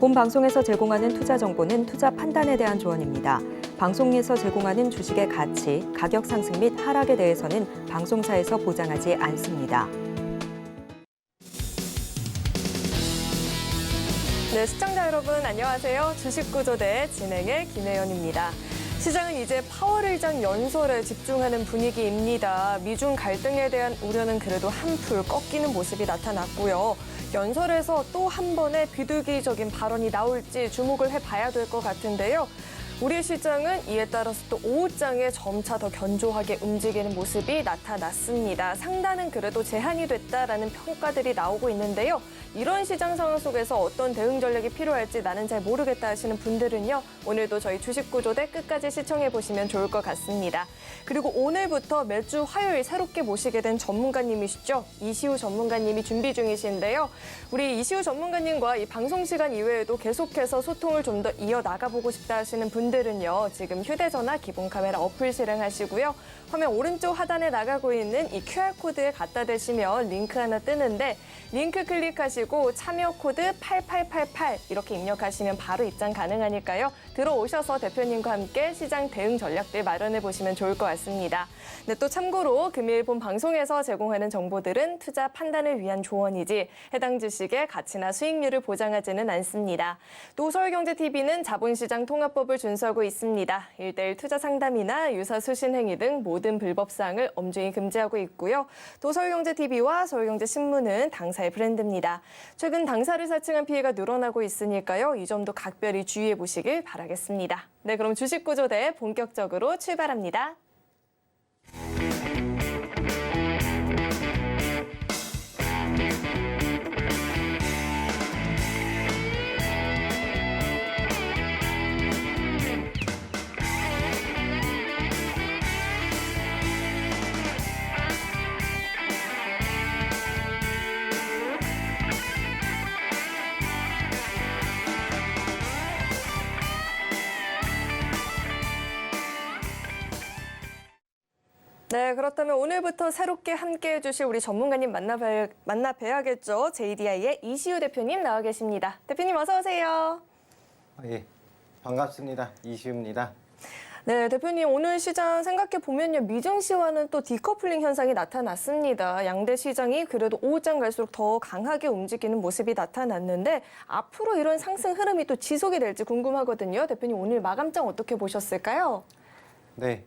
본 방송에서 제공하는 투자 정보는 투자 판단에 대한 조언입니다. 방송에서 제공하는 주식의 가치, 가격 상승 및 하락에 대해서는 방송사에서 보장하지 않습니다. 네, 시청자 여러분 안녕하세요. 주식구조대 진행의 김혜연입니다. 시장은 이제 파월 의장 연설에 집중하는 분위기입니다. 미중 갈등에 대한 우려는 그래도 한풀 꺾이는 모습이 나타났고요. 연설에서 또 한 번의 비둘기적인 발언이 나올지 주목을 해봐야 될 것 같은데요. 우리 시장은 이에 따라서 또 오후장에 점차 더 견조하게 움직이는 모습이 나타났습니다. 상단은 그래도 제한이 됐다라는 평가들이 나오고 있는데요. 이런 시장 상황 속에서 어떤 대응 전략이 필요할지 나는 잘 모르겠다 하시는 분들은요. 오늘도 저희 주식구조대 끝까지 시청해보시면 좋을 것 같습니다. 그리고 오늘부터 매주 화요일 새롭게 모시게 된 전문가님이시죠. 이시우 전문가님이 준비 중이신데요. 우리 이시우 전문가님과 이 방송 시간 이외에도 계속해서 소통을 좀 더 이어나가보고 싶다 하시는 분들은요. 지금 휴대전화 기본 카메라 어플 실행하시고요. 화면 오른쪽 하단에 나가고 있는 이 QR코드에 갖다 대시면 링크 하나 뜨는데 링크 클릭하시고 참여 코드 8888 이렇게 입력하시면 바로 입장 가능하니까요. 들어오셔서 대표님과 함께 시장 대응 전략들 마련해 보시면 좋을 것 같습니다. 네, 또 참고로 금일 본 방송에서 제공하는 정보들은 투자 판단을 위한 조언이지 해당 주식의 가치나 수익률을 보장하지는 않습니다. 또 서울경제TV는 자본시장 통합법을 준수하고 있습니다. 1:1 투자 상담이나 유사 수신 행위 등 모든 불법 사항을 엄중히 금지하고 있고요. 또 서울경제TV와 서울경제신문은 당사의 브랜드입니다. 최근 당사를 사칭한 피해가 늘어나고 있으니까요. 이 점도 각별히 주의해 보시길 바라겠습니다. 네, 그럼 주식구조대 본격적으로 출발합니다. 네, 그렇다면 오늘부터 새롭게 함께해 주실 우리 전문가님 만나 뵈야겠죠. JDI의 이시우 대표님 나와 계십니다. 대표님 어서 오세요. 예, 반갑습니다. 이시우입니다. 네, 대표님 오늘 시장 생각해 보면요. 미증시와는 또 디커플링 현상이 나타났습니다. 양대 시장이 그래도 오후장 갈수록 더 강하게 움직이는 모습이 나타났는데 앞으로 이런 상승 흐름이 또 지속이 될지 궁금하거든요. 대표님 오늘 마감장 어떻게 보셨을까요? 네.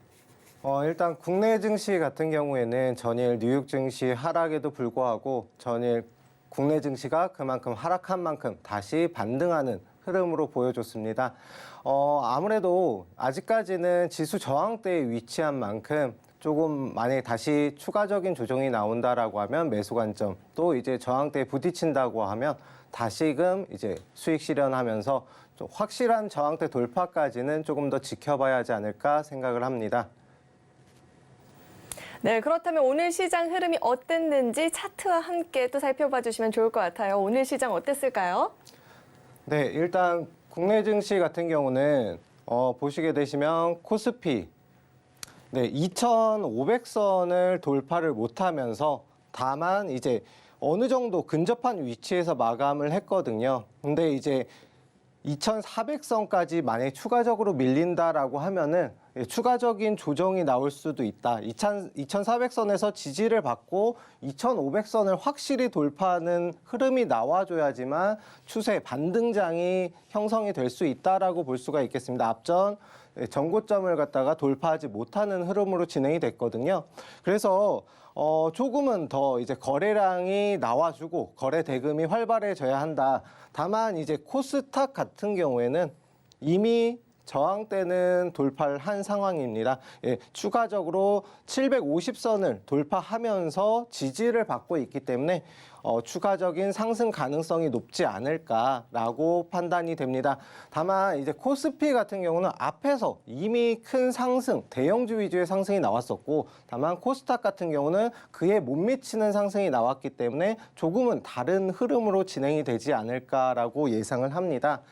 일단 국내 증시 같은 경우에는 전일 뉴욕 증시 하락에도 불구하고 전일 국내 증시가 그만큼 하락한 만큼 다시 반등하는 흐름으로 보여줬습니다. 아무래도 아직까지는 지수 저항대에 위치한 만큼 조금 만약에 다시 추가적인 조정이 나온다라고 하면 매수 관점, 또 이제 저항대에 부딪힌다고 하면 다시금 이제 수익 실현하면서 좀 확실한 저항대 돌파까지는 조금 더 지켜봐야 하지 않을까 생각을 합니다. 네, 그렇다면 오늘 시장 흐름이 어땠는지 차트와 함께 또 살펴봐 주시면 좋을 것 같아요. 오늘 시장 어땠을까요? 네, 일단 국내 증시 같은 경우는 보시게 되시면 코스피 2,500선을 돌파를 못하면서 다만 이제 어느 정도 근접한 위치에서 마감을 했거든요. 근데 이제 2,400선까지 만약에 추가적으로 밀린다라고 하면은 추가적인 조정이 나올 수도 있다. 2,400선에서 지지를 받고 2,500선을 확실히 돌파하는 흐름이 나와줘야지만 추세 반등장이 형성이 될 수 있다라고 볼 수가 있겠습니다. 앞전 전고점을 갖다가 돌파하지 못하는 흐름으로 진행이 됐거든요. 그래서 조금은 더 이제 거래량이 나와주고 거래 대금이 활발해져야 한다. 다만 이제 코스닥 같은 경우에는 이미 저항대는 돌파를 한 상황입니다. 예, 추가적으로 750선을 돌파하면서 지지를 받고 있기 때문에 추가적인 상승 가능성이 높지 않을까라고 판단이 됩니다. 다만 이제 코스피 같은 경우는 앞에서 이미 큰 상승, 대형주 위주의 상승이 나왔었고, 다만 코스닥 같은 경우는 그에 못 미치는 상승이 나왔기 때문에 조금은 다른 흐름으로 진행이 되지 않을까라고 예상을 합니다.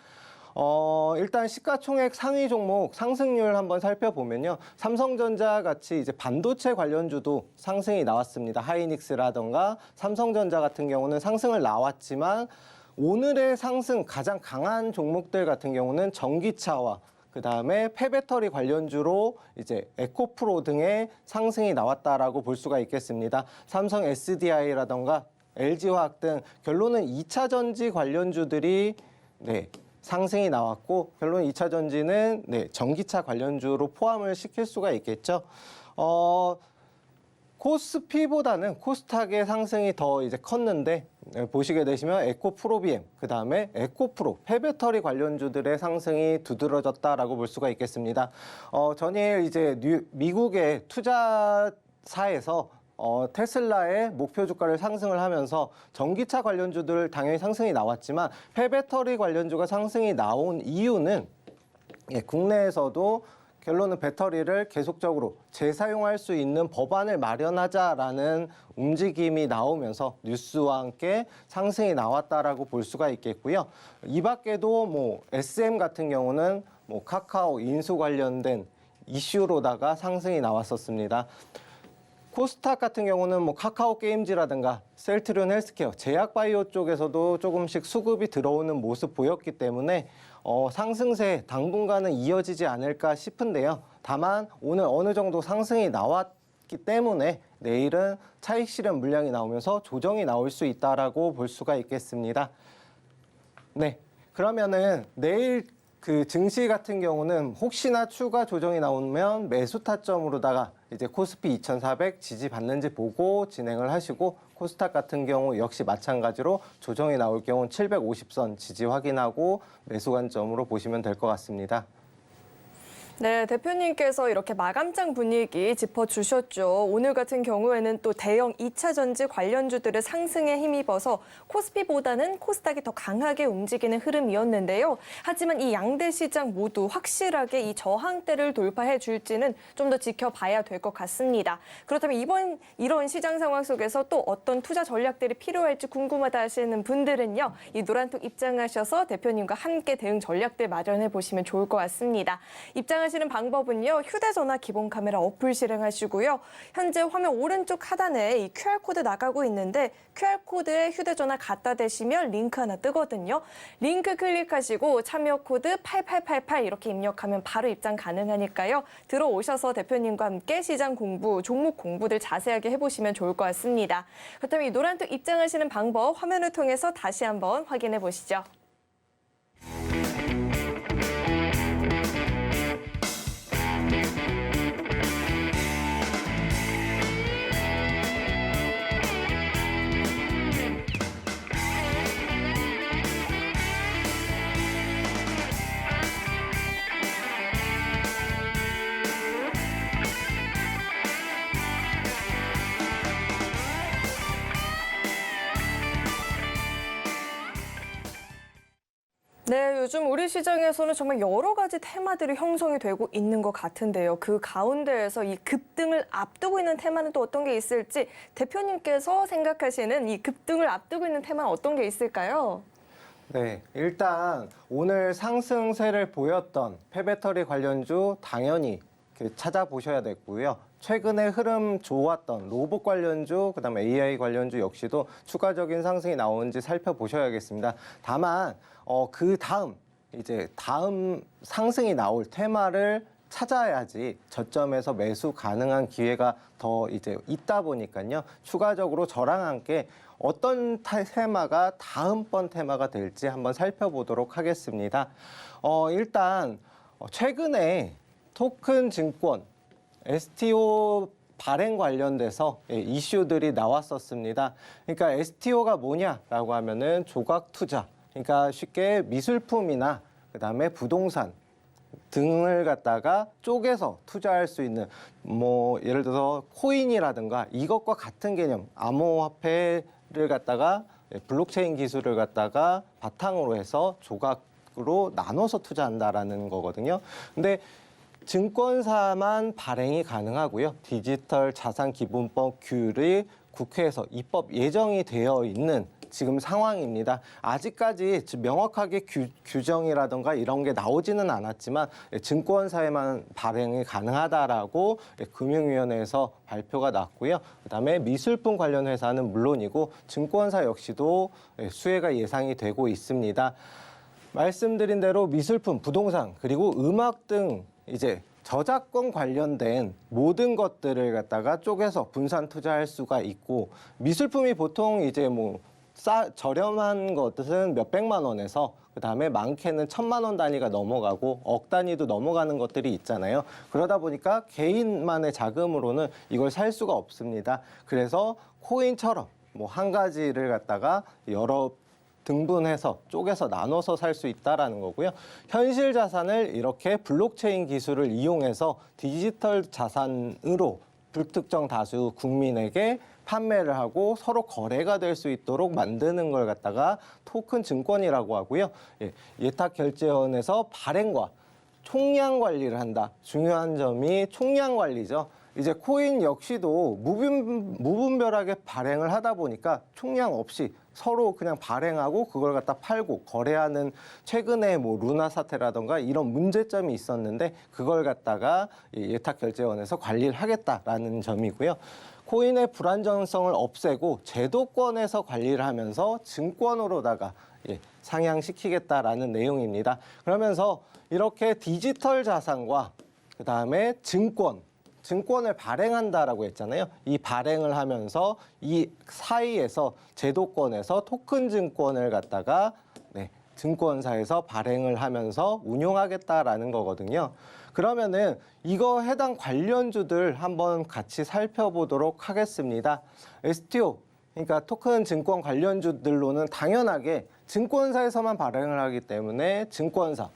일단 시가총액 상위 종목 상승률 한번 살펴보면요. 삼성전자 같이 이제 반도체 관련주도 상승이 나왔습니다. 하이닉스라던가 삼성전자 같은 경우는 상승을 나왔지만 오늘의 상승 가장 강한 종목들 같은 경우는 전기차와 그다음에 폐배터리 관련주로 이제 에코프로 등의 상승이 나왔다라고 볼 수가 있겠습니다. 삼성 SDI라던가 LG화학 등 결론은 2차 전지 관련주들이 상승이 나왔고 결론 2차 전지는 전기차 관련주로 포함을 시킬 수가 있겠죠. 코스피보다는 코스닥의 상승이 더 이제 컸는데 보시게 되시면 에코프로비엠, 그다음에 에코프로, 폐배터리 관련주들의 상승이 두드러졌다라고 볼 수가 있겠습니다. 전일 이제 미국의 투자사에서 테슬라의 목표 주가를 상승을 하면서 전기차 관련주들 당연히 상승이 나왔지만 폐배터리 관련주가 상승이 나온 이유는 국내에서도 결론은 배터리를 계속적으로 재사용할 수 있는 법안을 마련하자라는 움직임이 나오면서 뉴스와 함께 상승이 나왔다라고 볼 수가 있겠고요. 이 밖에도 뭐 SM 같은 경우는 뭐 카카오 인수 관련된 이슈로다가 상승이 나왔었습니다. 코스닥 같은 경우는 뭐 카카오 게임즈라든가 셀트리온 헬스케어, 제약바이오 쪽에서도 조금씩 수급이 들어오는 모습 보였기 때문에 상승세 당분간은 이어지지 않을까 싶은데요. 다만 오늘 어느 정도 상승이 나왔기 때문에 내일은 차익 실현 물량이 나오면서 조정이 나올 수 있다라고 볼 수가 있겠습니다. 네, 그러면은 내일 그 증시 같은 경우는 혹시나 추가 조정이 나오면 매수 타점으로다가 이제 코스피 2400 지지받는지 보고 진행을 하시고 코스닥 같은 경우 역시 마찬가지로 조정이 나올 경우 750선 지지 확인하고 매수 관점으로 보시면 될 것 같습니다. 네, 대표님께서 이렇게 마감장 분위기 짚어주셨죠. 오늘 같은 경우에는 또 대형 2차 전지 관련주들의 상승에 힘입어서 코스피보다는 코스닥이 더 강하게 움직이는 흐름이었는데요. 하지만 이 양대 시장 모두 확실하게 이 저항대를 돌파해 줄지는 좀 더 지켜봐야 될 것 같습니다. 그렇다면 이런 시장 상황 속에서 또 어떤 투자 전략들이 필요할지 궁금하다 하시는 분들은요. 이 노란톡 입장하셔서 대표님과 함께 대응 전략들 마련해 보시면 좋을 것 같습니다. 하시는 방법은요. 휴대전화 기본 카메라 어플 실행하시고요. 현재 화면 오른쪽 하단에 이 QR코드 나가고 있는데 QR코드에 휴대전화 갖다 대시면 링크 하나 뜨거든요. 링크 클릭하시고 참여 코드 8888 이렇게 입력하면 바로 입장 가능하니까요. 들어오셔서 대표님과 함께 시장 공부, 종목 공부들 자세하게 해보시면 좋을 것 같습니다. 그렇다면 이 노란톡 입장하시는 방법 화면을 통해서 다시 한번 확인해 보시죠. 네, 요즘 우리 시장에서는 정말 여러 가지 테마들이 형성이 되고 있는 것 같은데요. 그 가운데에서 이 급등을 앞두고 있는 테마는 또 어떤 게 있을지 대표님께서 생각하시는 이 급등을 앞두고 있는 테마는 어떤 게 있을까요? 네, 일단 오늘 상승세를 보였던 폐배터리 관련주 당연히 찾아보셔야 됐고요. 최근에 흐름 좋았던 로봇 관련주, 그다음에 AI 관련주 역시도 추가적인 상승이 나오는지 살펴보셔야겠습니다. 다만 그 다음 상승이 나올 테마를 찾아야지 저점에서 매수 가능한 기회가 더 이제 있다 보니까요. 추가적으로 저랑 함께 어떤 테마가 다음번 테마가 될지 한번 살펴보도록 하겠습니다. 일단 최근에 토큰 증권 STO 발행 관련돼서 이슈들이 나왔었습니다. 그러니까 STO가 뭐냐라고 하면은 조각 투자. 그러니까 쉽게 미술품이나 그다음에 부동산 등을 갖다가 쪼개서 투자할 수 있는 뭐 예를 들어서 코인이라든가 이것과 같은 개념 암호화폐를 갖다가 블록체인 기술을 갖다가 바탕으로 해서 조각으로 나눠서 투자한다라는 거거든요. 근데 증권사만 발행이 가능하고요. 디지털 자산 기본법 규율이 국회에서 입법 예정이 되어 있는 지금 상황입니다. 아직까지 명확하게 규정이라든가 이런 게 나오지는 않았지만 증권사에만 발행이 가능하다라고 금융위원회에서 발표가 났고요. 그다음에 미술품 관련 회사는 물론이고 증권사 역시도 수혜가 예상이 되고 있습니다. 말씀드린 대로 미술품, 부동산, 그리고 음악 등 이제 저작권 관련된 모든 것들을 갖다가 쪼개서 분산 투자할 수가 있고, 미술품이 보통 이제 뭐 저렴한 것은 몇백만 원에서 그다음에 많게는 1,000만 원 단위가 넘어가고 억 단위도 넘어가는 것들이 있잖아요. 그러다 보니까 개인만의 자금으로는 이걸 살 수가 없습니다. 그래서 코인처럼 뭐 한 가지를 갖다가 여러 등분해서 쪼개서 나눠서 살 수 있다라는 거고요. 현실 자산을 이렇게 블록체인 기술을 이용해서 디지털 자산으로 불특정 다수 국민에게 판매를 하고 서로 거래가 될 수 있도록 만드는 걸 갖다가 토큰 증권이라고 하고요. 예탁결제원에서 발행과 총량 관리를 한다. 중요한 점이 총량 관리죠. 이제 코인 역시도 무분별하게 발행을 하다 보니까 총량 없이 서로 그냥 발행하고 그걸 갖다 팔고 거래하는, 최근에 뭐 루나 사태라던가 이런 문제점이 있었는데 그걸 갖다가 예탁결제원에서 관리를 하겠다라는 점이고요. 코인의 불안정성을 없애고 제도권에서 관리를 하면서 증권으로다가 상향시키겠다라는 내용입니다. 그러면서 이렇게 디지털 자산과 그다음에 증권을 발행한다라고 했잖아요. 이 발행을 하면서 이 사이에서 제도권에서 토큰 증권을 갖다가 증권사에서 발행을 하면서 운용하겠다라는 거거든요. 그러면은 이거 해당 관련주들 한번 같이 살펴보도록 하겠습니다. STO, 그러니까 토큰 증권 관련주들로는 당연하게 증권사에서만 발행을 하기 때문에 증권사,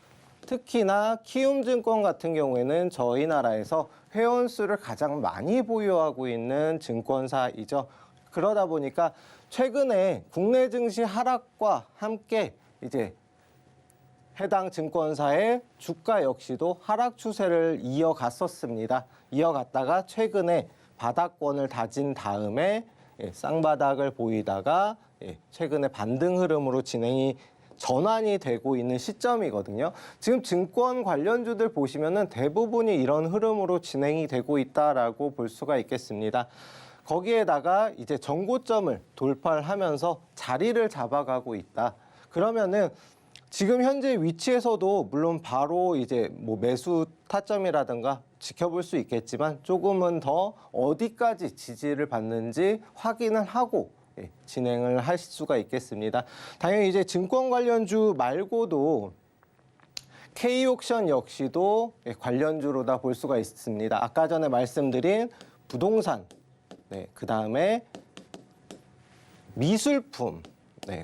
특히나 키움증권 같은 경우에는 저희 나라에서 회원수를 가장 많이 보유하고 있는 증권사이죠. 그러다 보니까 최근에 국내 증시 하락과 함께 이제 해당 증권사의 주가 역시도 하락 추세를 이어갔었습니다. 이어갔다가 최근에 바닥권을 다진 다음에 쌍바닥을 보이다가 최근에 반등 흐름으로 전환이 되고 있는 시점이거든요. 지금 증권 관련주들 보시면은 대부분이 이런 흐름으로 진행이 되고 있다라고 볼 수가 있겠습니다. 거기에다가 이제 정고점을 돌파를 하면서 자리를 잡아가고 있다. 그러면은 지금 현재 위치에서도 물론 바로 이제 뭐 매수 타점이라든가 지켜볼 수 있겠지만 조금은 더 어디까지 지지를 받는지 확인을 하고 진행을 하실 수가 있겠습니다. 당연히 이제 증권 관련주 말고도 K옥션 역시도 관련주로다 볼 수가 있습니다. 아까 전에 말씀드린 부동산, 그 다음에 미술품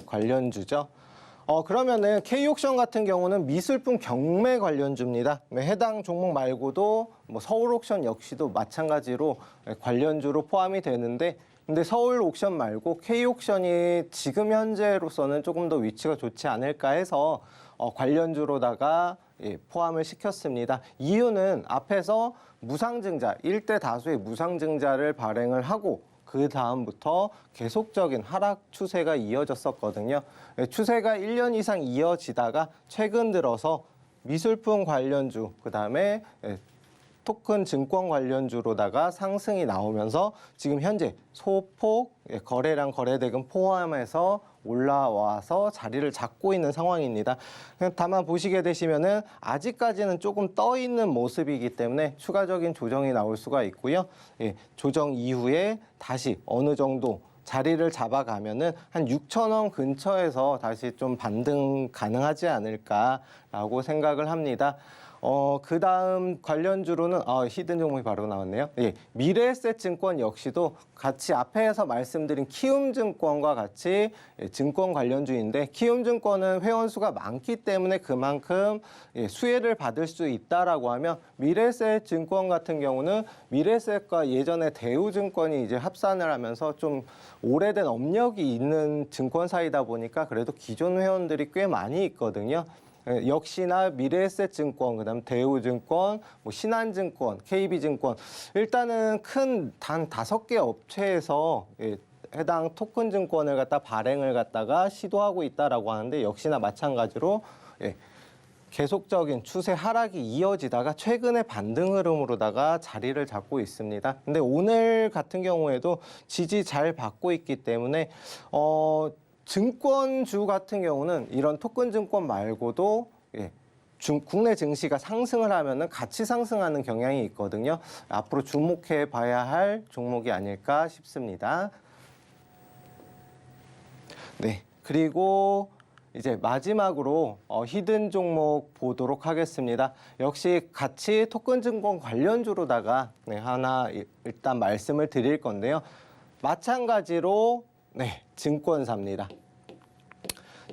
관련주죠. 그러면은 K옥션 같은 경우는 미술품 경매 관련주입니다. 해당 종목 말고도 뭐 서울옥션 역시도 마찬가지로 관련주로 포함이 되는데, 근데 서울 옥션 말고 K옥션이 지금 현재로서는 조금 더 위치가 좋지 않을까 해서 관련주로다가 포함을 시켰습니다. 이유는 앞에서 무상증자, 1대 다수의 무상증자를 발행을 하고 그 다음부터 계속적인 하락 추세가 이어졌었거든요. 추세가 1년 이상 이어지다가 최근 들어서 미술품 관련주, 그 다음에 토큰 증권 관련주로다가 상승이 나오면서 지금 현재 소폭 거래량 거래대금 포함해서 올라와서 자리를 잡고 있는 상황입니다. 다만 보시게 되시면은 아직까지는 조금 떠 있는 모습이기 때문에 추가적인 조정이 나올 수가 있고요. 조정 이후에 다시 어느 정도 자리를 잡아가면은 한 6,000원 근처에서 다시 좀 반등 가능하지 않을까라고 생각을 합니다. 그 다음 관련주로는 히든 종목이 바로 나왔네요. 미래에셋증권 역시도 같이 앞에서 말씀드린 키움증권과 같이 증권 관련주인데, 키움증권은 회원수가 많기 때문에 그만큼 수혜를 받을 수 있다라고 하면, 미래에셋증권 같은 경우는 미래에셋과 예전에 대우증권이 이제 합산을 하면서 좀 오래된 업력이 있는 증권사이다 보니까 그래도 기존 회원들이 꽤 많이 있거든요. 역시나 미래에셋증권, 그다음 대우증권, 뭐 신한증권, KB증권, 일단은 큰 단 5개 업체에서 해당 토큰 증권을 갖다 발행을 갖다가 시도하고 있다라고 하는데 역시나 마찬가지로 예, 계속적인 추세 하락이 이어지다가 최근에 반등 흐름으로다가 자리를 잡고 있습니다. 근데 오늘 같은 경우에도 지지 잘 받고 있기 때문에 증권주 같은 경우는 이런 토큰 증권 말고도 예, 국내 증시가 상승을 하면은 같이 상승하는 경향이 있거든요. 앞으로 주목해 봐야 할 종목이 아닐까 싶습니다. 네, 그리고 이제 마지막으로 히든 종목 보도록 하겠습니다. 역시 같이 토큰 증권 관련주로다가 네, 하나 일단 말씀을 드릴 건데요. 마찬가지로 네, 증권사입니다.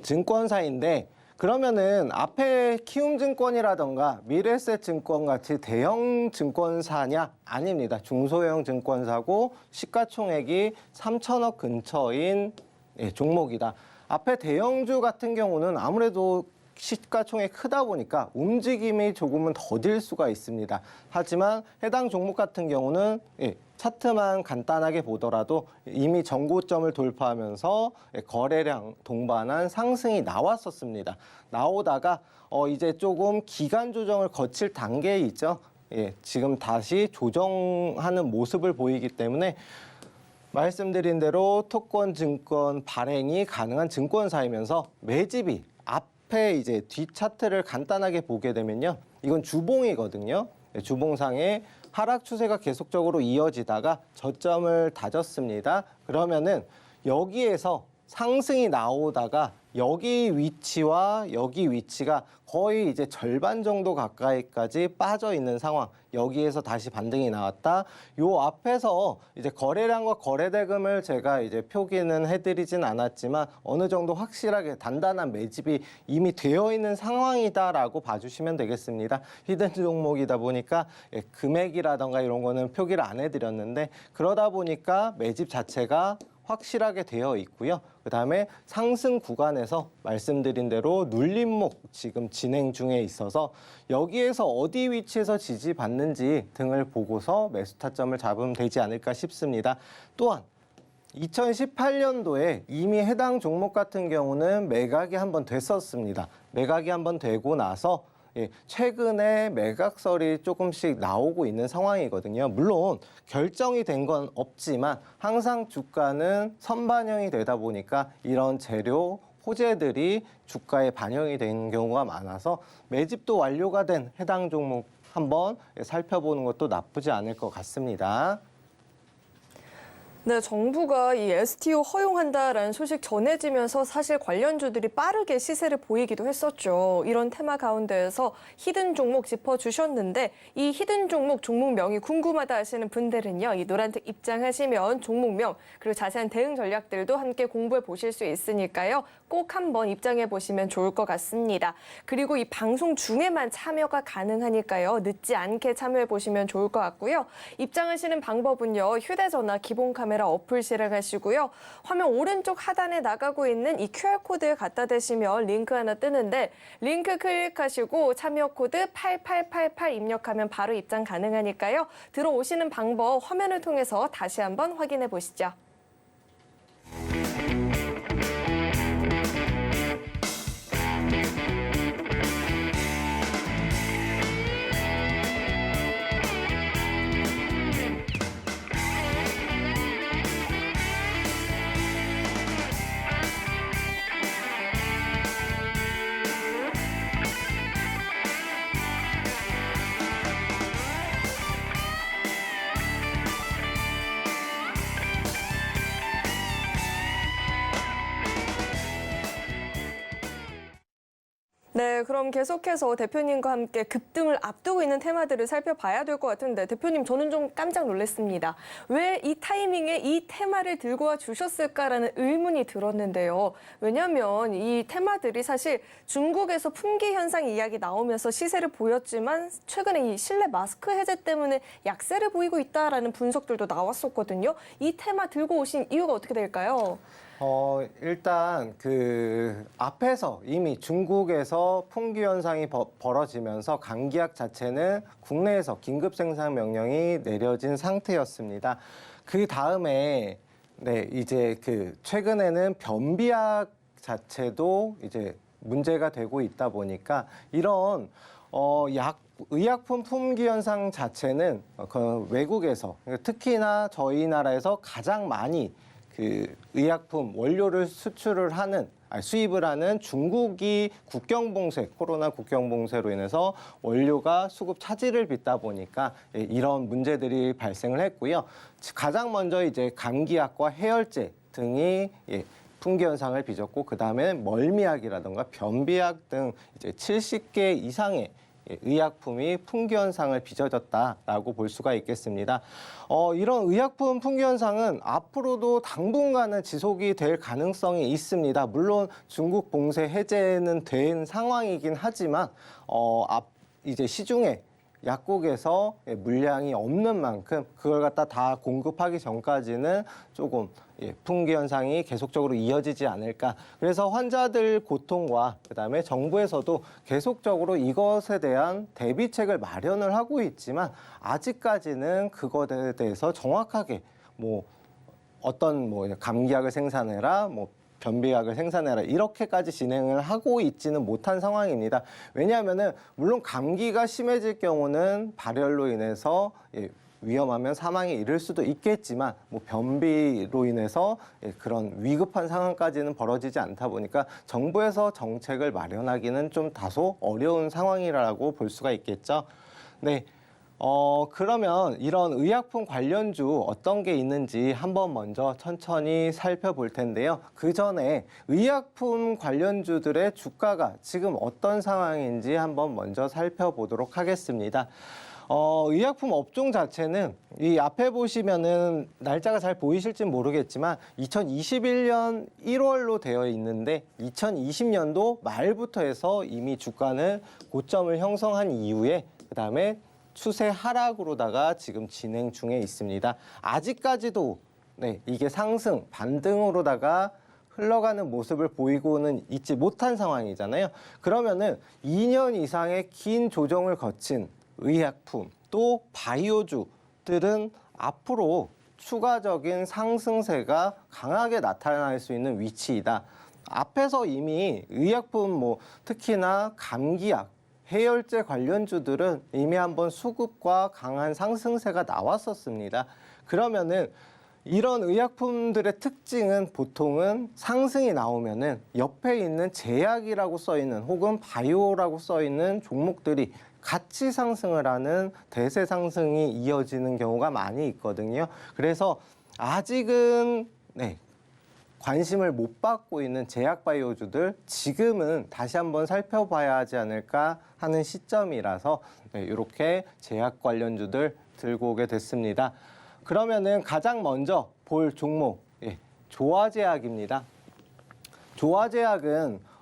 증권사인데 그러면은 앞에 키움증권이라던가 미래에셋증권 같이 대형 증권사냐? 아닙니다. 중소형 증권사고 시가총액이 3천억 근처인 예, 종목이다. 앞에 대형주 같은 경우는 아무래도 시가총액이 크다 보니까 움직임이 조금은 더딜 수가 있습니다. 하지만 해당 종목 같은 경우는 예, 차트만 간단하게 보더라도 이미 전고점을 돌파하면서 예, 거래량 동반한 상승이 나왔었습니다. 나오다가 이제 조금 기간 조정을 거칠 단계에 있죠. 예, 지금 다시 조정하는 모습을 보이기 때문에 말씀드린 대로 토큰 증권 발행이 가능한 증권사이면서 매집이 앞에 이제 뒤 차트를 간단하게 보게 되면요. 이건 주봉이거든요. 주봉상의 하락 추세가 계속적으로 이어지다가 저점을 다졌습니다. 그러면은 여기에서 상승이 나오다가 여기 위치와 여기 위치가 거의 이제 절반 정도 가까이까지 빠져 있는 상황. 여기에서 다시 반등이 나왔다. 요 앞에서 이제 거래량과 거래대금을 제가 이제 표기는 해드리진 않았지만 어느 정도 확실하게 단단한 매집이 이미 되어 있는 상황이다라고 봐주시면 되겠습니다. 히든 종목이다 보니까 금액이라던가 이런 거는 표기를 안 해드렸는데 그러다 보니까 매집 자체가 확실하게 되어 있고요. 그다음에 상승 구간에서 말씀드린 대로 눌림목 지금 진행 중에 있어서 여기에서 어디 위치에서 지지받는지 등을 보고서 매수 타점을 잡으면 되지 않을까 싶습니다. 또한 2018년도에 이미 해당 종목 같은 경우는 매각이 한번 됐었습니다. 매각이 한번 되고 나서 최근에 매각설이 조금씩 나오고 있는 상황이거든요. 물론 결정이 된 건 없지만 항상 주가는 선반영이 되다 보니까 이런 재료, 호재들이 주가에 반영이 된 경우가 많아서 매집도 완료가 된 해당 종목 한번 살펴보는 것도 나쁘지 않을 것 같습니다. 네, 정부가 이 STO 허용한다라는 소식 전해지면서 사실 관련주들이 빠르게 시세를 보이기도 했었죠. 이런 테마 가운데에서 히든 종목 짚어주셨는데 이 히든 종목명이 궁금하다 하시는 분들은요. 이 노란색 입장하시면 종목명 그리고 자세한 대응 전략들도 함께 공부해 보실 수 있으니까요. 꼭 한번 입장해 보시면 좋을 것 같습니다. 그리고 이 방송 중에만 참여가 가능하니까요. 늦지 않게 참여해 보시면 좋을 것 같고요. 입장하시는 방법은요. 휴대전화 기본 카메라 어플 실행하시고요. 화면 오른쪽 하단에 나가고 있는 이 QR코드 갖다 대시면 링크 하나 뜨는데 링크 클릭하시고 참여 코드 8888 입력하면 바로 입장 가능하니까요. 들어오시는 방법 화면을 통해서 다시 한번 확인해 보시죠. 네, 그럼 계속해서 대표님과 함께 급등을 앞두고 있는 테마들을 살펴봐야 될 것 같은데 대표님 저는 좀 깜짝 놀랐습니다. 왜 이 타이밍에 이 테마를 들고 와 주셨을까라는 의문이 들었는데요. 왜냐하면 이 테마들이 사실 중국에서 품귀 현상 이야기 나오면서 시세를 보였지만 최근에 이 실내 마스크 해제 때문에 약세를 보이고 있다라는 분석들도 나왔었거든요. 이 테마 들고 오신 이유가 어떻게 될까요? 일단 그 앞에서 이미 중국에서 품귀 현상이 벌어지면서 감기약 자체는 국내에서 긴급 생산 명령이 내려진 상태였습니다. 그 다음에 네, 이제 최근에는 변비약 자체도 이제 문제가 되고 있다 보니까 이런 의약품 품귀 현상 자체는 외국에서 특히나 저희 나라에서 가장 많이 의약품 원료를 수입을 하는 중국이 코로나 국경 봉쇄로 인해서 원료가 수급 차질을 빚다 보니까 이런 문제들이 발생을 했고요. 가장 먼저 이제 감기약과 해열제 등이 품귀 현상을 빚었고, 그 다음에 멀미약이라든가 변비약 등 이제 70개 이상의 의약품이 품귀 현상을 빚어졌다라고 볼 수가 있겠습니다. 이런 의약품 품귀 현상은 앞으로도 당분간은 지속이 될 가능성이 있습니다. 물론 중국 봉쇄 해제는 된 상황이긴 하지만 이제 시중에 약국에서 물량이 없는 만큼 그걸 갖다 다 공급하기 전까지는 조금 품귀 현상이 계속적으로 이어지지 않을까. 그래서 환자들 고통과 그다음에 정부에서도 계속적으로 이것에 대한 대비책을 마련을 하고 있지만 아직까지는 그것에 대해서 정확하게 어떤 감기약을 생산해라, 변비약을 생산해라 이렇게까지 진행을 하고 있지는 못한 상황입니다. 왜냐하면은 물론 감기가 심해질 경우는 발열로 인해서 위험하면 사망에 이를 수도 있겠지만 변비로 인해서 그런 위급한 상황까지는 벌어지지 않다 보니까 정부에서 정책을 마련하기는 좀 다소 어려운 상황이라고 볼 수가 있겠죠. 네. 그러면 이런 의약품 관련주 어떤 게 있는지 한번 먼저 천천히 살펴볼 텐데요. 그 전에 의약품 관련주들의 주가가 지금 어떤 상황인지 한번 먼저 살펴보도록 하겠습니다. 의약품 업종 자체는 이 앞에 보시면은 날짜가 잘 보이실지 모르겠지만 2021년 1월로 되어 있는데 2020년도 말부터 해서 이미 주가는 고점을 형성한 이후에 그다음에 추세 하락으로다가 지금 진행 중에 있습니다. 아직까지도 이게 상승, 반등으로다가 흘러가는 모습을 보이고는 있지 못한 상황이잖아요. 그러면은 2년 이상의 긴 조정을 거친 의약품 또 바이오주들은 앞으로 추가적인 상승세가 강하게 나타날 수 있는 위치이다. 앞에서 이미 의약품 특히나 감기약, 해열제 관련주들은 이미 한번 수급과 강한 상승세가 나왔었습니다. 그러면은 이런 의약품들의 특징은 보통은 상승이 나오면은 옆에 있는 제약이라고 써 있는 혹은 바이오라고 써 있는 종목들이 같이 상승을 하는 대세 상승이 이어지는 경우가 많이 있거든요. 그래서 아직은 관심을 못 받고 있는 제약 바이오주들 지금은 다시 한번 살펴봐야 하지 않을까 하는 시점이라서 이렇게 제약 관련주들 들고 오게 됐습니다. 그러면은 가장 먼저 볼 종목 조화제약입니다. 조화제약은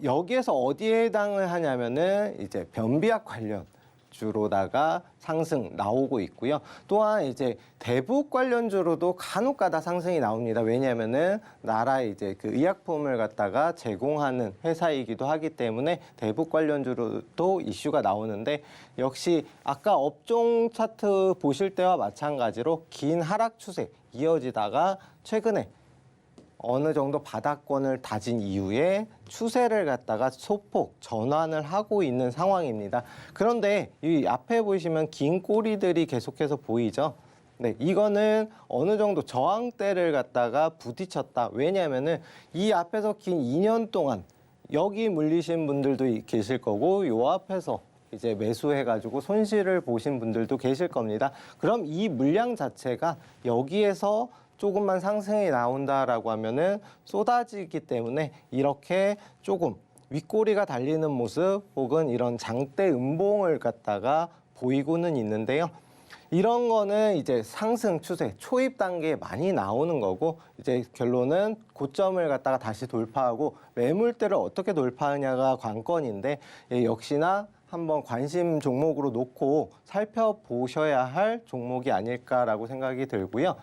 여기에서 어디에 해당을 하냐면은 이제 변비약 관련주로다가 상승 나오고 있고요. 또한 이제 대북 관련주로도 간혹가다 상승이 나옵니다. 왜냐하면은 나라에 이제 의약품을 갖다가 제공하는 회사이기도 하기 때문에 대북 관련주로도 이슈가 나오는데 역시 아까 업종 차트 보실 때와 마찬가지로 긴 하락 추세 이어지다가 최근에 어느 정도 바닥권을 다진 이후에 추세를 갖다가 소폭 전환을 하고 있는 상황입니다. 그런데 이 앞에 보시면 긴 꼬리들이 계속해서 보이죠? 이거는 어느 정도 저항대를 갖다가 부딪혔다. 왜냐하면은 이 앞에서 긴 2년 동안 여기 물리신 분들도 계실 거고 요 앞에서 이제 매수해가지고 손실을 보신 분들도 계실 겁니다. 그럼 이 물량 자체가 여기에서 조금만 상승이 나온다라고 하면은 쏟아지기 때문에 이렇게 조금 윗꼬리가 달리는 모습 혹은 이런 장대 음봉을 갖다가 보이고는 있는데요. 이런 거는 이제 상승 추세 초입 단계에 많이 나오는 거고 이제 결론은 고점을 갖다가 다시 돌파하고 매물대를 어떻게 돌파하냐가 관건인데 역시나 한번 관심 종목으로 놓고 살펴보셔야 할 종목이 아닐까라고 생각이 들고요.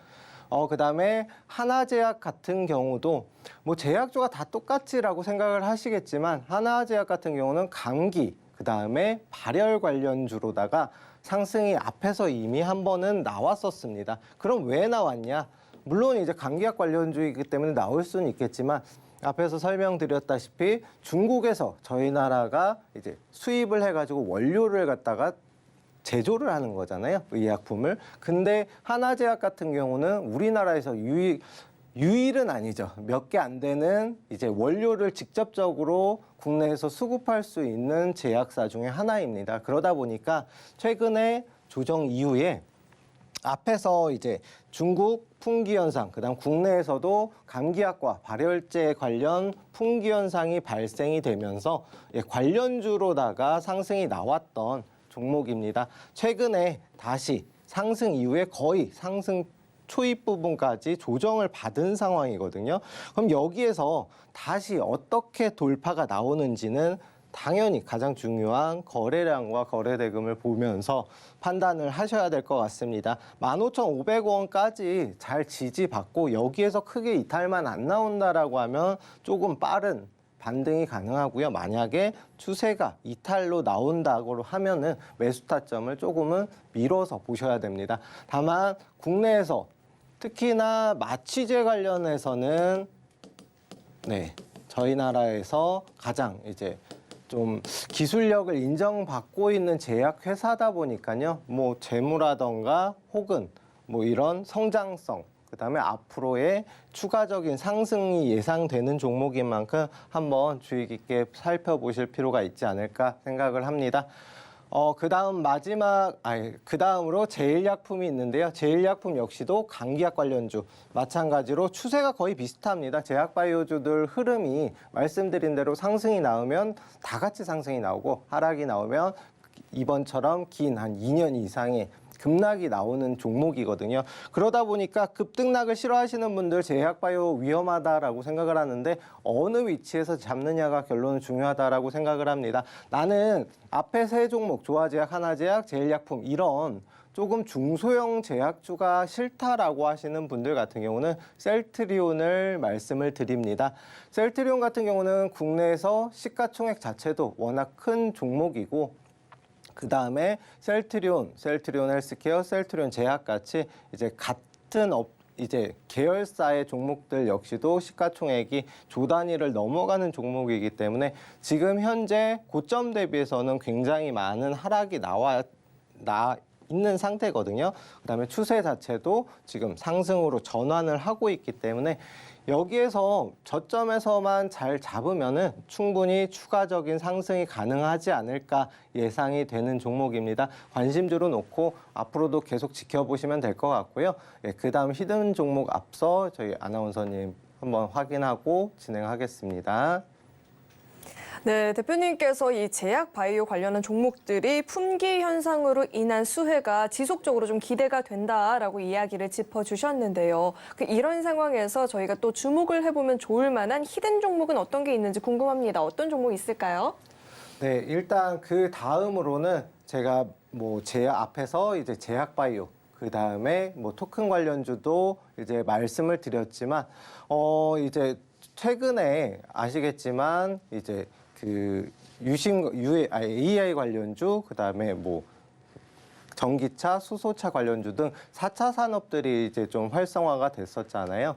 그다음에 하나제약 같은 경우도 제약주가 다 똑같이라고 생각을 하시겠지만 하나제약 같은 경우는 감기, 그다음에 발열 관련주로다가 상승이 앞에서 이미 한 번은 나왔었습니다. 그럼 왜 나왔냐? 물론 이제 감기약 관련주이기 때문에 나올 수는 있겠지만 앞에서 설명드렸다시피 중국에서 저희 나라가 이제 수입을 해가지고 원료를 갖다가 제조를 하는 거잖아요. 의약품을. 근데 하나제약 같은 경우는 우리나라에서 유일은 아니죠. 몇 개 안 되는 이제 원료를 직접적으로 국내에서 수급할 수 있는 제약사 중에 하나입니다. 그러다 보니까 최근에 조정 이후에 앞에서 이제 중국 풍기 현상, 그다음 국내에서도 감기약과 발열제 관련 풍기 현상이 발생이 되면서 관련주로다가 상승이 나왔던 종목입니다. 최근에 다시 상승 이후에 거의 상승 초입 부분까지 조정을 받은 상황이거든요. 그럼 여기에서 다시 어떻게 돌파가 나오는지는 당연히 가장 중요한 거래량과 거래대금을 보면서 판단을 하셔야 될 것 같습니다. 15,500원까지 잘 지지받고 여기에서 크게 이탈만 안 나온다라고 하면 조금 빠른 반등이 가능하고요. 만약에 추세가 이탈로 나온다고 하면은 매수 타점을 조금은 밀어서 보셔야 됩니다. 다만 국내에서 특히나 마취제 관련해서는 저희 나라에서 가장 이제 좀 기술력을 인정받고 있는 제약회사다 보니까요. 뭐 재무라던가 혹은 뭐 이런 성장성, 그다음에 앞으로의 추가적인 상승이 예상되는 종목인 만큼 한번 주의 깊게 살펴보실 필요가 있지 않을까 생각을 합니다. 그다음으로 제일약품이 있는데요. 제일약품 역시도 감기약 관련주 마찬가지로 추세가 거의 비슷합니다. 제약바이오주들 흐름이 말씀드린 대로 상승이 나오면 다 같이 상승이 나오고 하락이 나오면 이번처럼 긴 한 2년 이상의 급락이 나오는 종목이거든요. 그러다 보니까 급등락을 싫어하시는 분들 제약바이오 위험하다라고 생각을 하는데 어느 위치에서 잡느냐가 결론은 중요하다라고 생각을 합니다. 나는 앞에 세 종목 조화제약, 하나제약, 제일약품 이런 조금 중소형 제약주가 싫다라고 하시는 분들 같은 경우는 셀트리온을 말씀을 드립니다. 셀트리온 같은 경우는 국내에서 시가총액 자체도 워낙 큰 종목이고 그 다음에 셀트리온 헬스케어, 셀트리온 제약같이 이제 같은 계열사의 종목들 역시도 시가총액이 조 단위를 넘어가는 종목이기 때문에 지금 현재 고점 대비해서는 굉장히 많은 하락이 있는 상태거든요. 그다음에 추세 자체도 지금 상승으로 전환을 하고 있기 때문에 여기에서 저점에서만 잘 잡으면은 충분히 추가적인 상승이 가능하지 않을까 예상이 되는 종목입니다. 관심주로 놓고 앞으로도 계속 지켜보시면 될 것 같고요. 그다음 히든 종목 앞서 저희 아나운서님 한번 확인하고 진행하겠습니다. 네, 대표님께서 이 제약 바이오 관련한 종목들이 품귀 현상으로 인한 수혜가 지속적으로 좀 기대가 된다라고 이야기를 짚어주셨는데요. 이런 상황에서 저희가 또 주목을 해보면 좋을 만한 히든 종목은 어떤 게 있는지 궁금합니다. 어떤 종목이 있을까요? 네, 일단 그 다음으로는 제가 앞에서 이제 제약 바이오 그 다음에 토큰 관련주도 이제 말씀을 드렸지만 이제 최근에 아시겠지만 이제 AI 관련주, 그다음에 전기차, 수소차 관련주 등 4차 산업들이 이제 좀 활성화가 됐었잖아요.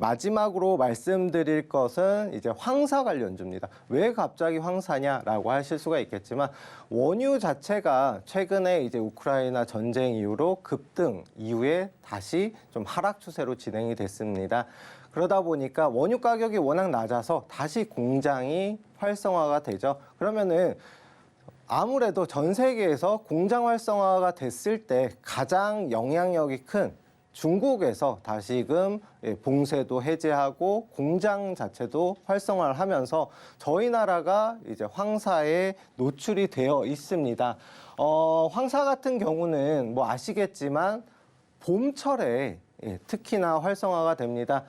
마지막으로 말씀드릴 것은 이제 황사 관련주입니다. 왜 갑자기 황사냐라고 하실 수가 있겠지만 원유 자체가 최근에 이제 우크라이나 전쟁 이후로 급등 이후에 다시 좀 하락 추세로 진행이 됐습니다. 그러다 보니까 원유 가격이 워낙 낮아서 다시 공장이 활성화가 되죠. 그러면은 아무래도 전 세계에서 공장 활성화가 됐을 때 가장 영향력이 큰 중국에서 다시금 봉쇄도 해제하고 공장 자체도 활성화를 하면서 저희 나라가 이제 황사에 노출이 되어 있습니다. 황사 같은 경우는 아시겠지만 봄철에 특히나 활성화가 됩니다.